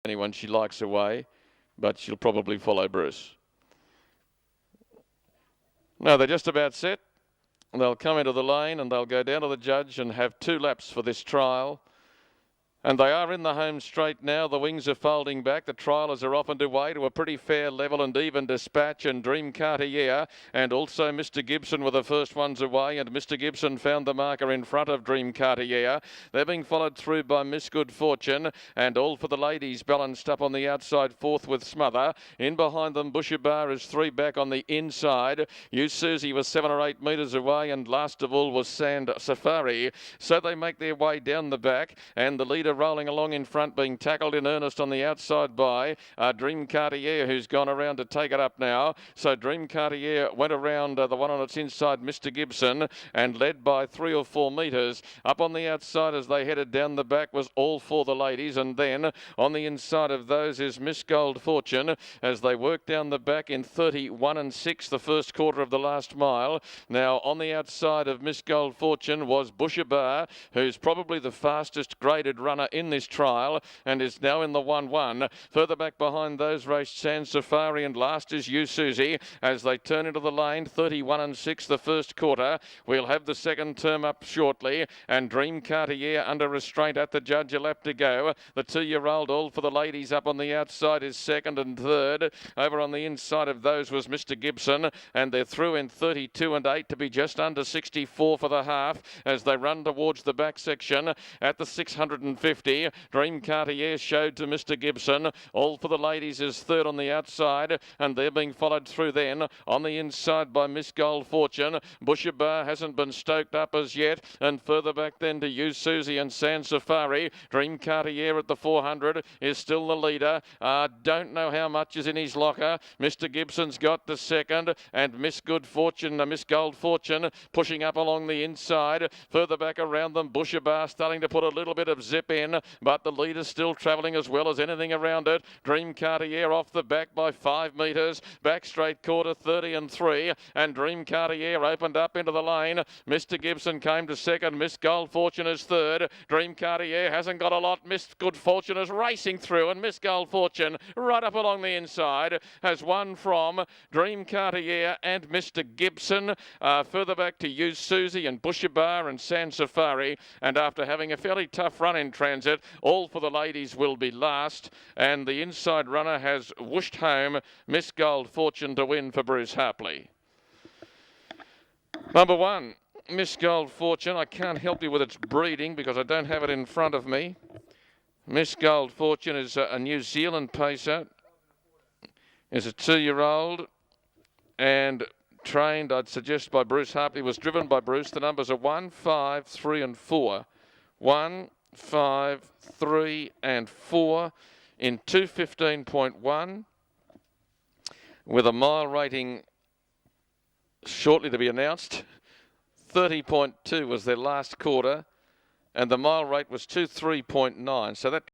anyone she likes away, but she'll probably follow Bruce. Now they're just about set. They'll come into the lane and they'll go down to the judge and have 2 laps for this trial. And they are in the home straight now. The wings are folding back. The trialers are off and away to a pretty fair level and even dispatch, and Dream Cartier and also Mr. Gibson were the first ones away, and Mr. Gibson found the marker in front of Dream Cartier. They're being followed through by Miss Good Fortune, and All for the Ladies balanced up on the outside, 4th with Smother. In behind them, Bushabar is 3 back on the inside. You Susie was 7 or 8 metres away, and last of all was Sand Safari. So they make their way down the back, and the leader rolling along in front, being tackled in earnest on the outside by Dream Cartier, who's gone around to take it up now. So Dream Cartier went around the one on its inside, Mr. Gibson, and led by 3 or 4 metres. Up on the outside as they headed down the back was All for the Ladies, and then on the inside of those is Miss Gold Fortune as they work down the back in 31 and 6 the first quarter of the last mile. Now on the outside of Miss Gold Fortune was Bushabar, who's probably the fastest graded runner in this trial and is now in the 1-1. Further back behind those raced Sand Safari, and last is You Susie as they turn into the lane. 31 and 6 the first quarter. We'll have the second term up shortly, and Dream Cartier under restraint at the judge, a lap to go. The 2-year-old All for the Ladies up on the outside is 2nd and 3rd. Over on the inside of those was Mr. Gibson, and they're through in 32 and 8 to be just under 64 for the half as they run towards the back section at the 650. Dream Cartier showed to Mr. Gibson. All for the Ladies is 3rd on the outside, and they're being followed through then on the inside by Miss Gold Fortune. Bushabar hasn't been stoked up as yet, and further back then to You Susie and Sand Safari. Dream Cartier at the 400 is still the leader. Don't know how much is in his locker. Mr. Gibson's got the 2nd, and Miss Good Fortune, Miss Gold Fortune pushing up along the inside. Further back around them, Bushabar starting to put a little bit of zip in, but the leader's still travelling as well as anything around it. Dream Cartier off the back by 5 metres. Back straight quarter, 30 and 3, and Dream Cartier opened up into the lane. Mr. Gibson came to 2nd. Miss Gold Fortune is 3rd. Dream Cartier hasn't got a lot. Miss Good Fortune is racing through, and Miss Gold Fortune right up along the inside has won from Dream Cartier and Mr. Gibson. Further back to You Susie and Bushabar and Sand Safari, and after having a fairly tough run in transit, All for the Ladies will be last, and the inside runner has whooshed home Miss Gold Fortune to win for Bruce Harpley. Number 1, Miss Gold Fortune. I can't help you with its breeding because I don't have it in front of me. Miss Gold Fortune is a New Zealand pacer, is a 2-year-old, and trained, I'd suggest, by Bruce Harpley, was driven by Bruce. The numbers are 1, 5, 3 and 4. 1, 5, 3 and 4 in 2:15.1 with a mile rating shortly to be announced. 30.2 was their last quarter, and the mile rate was 2:3.9. So that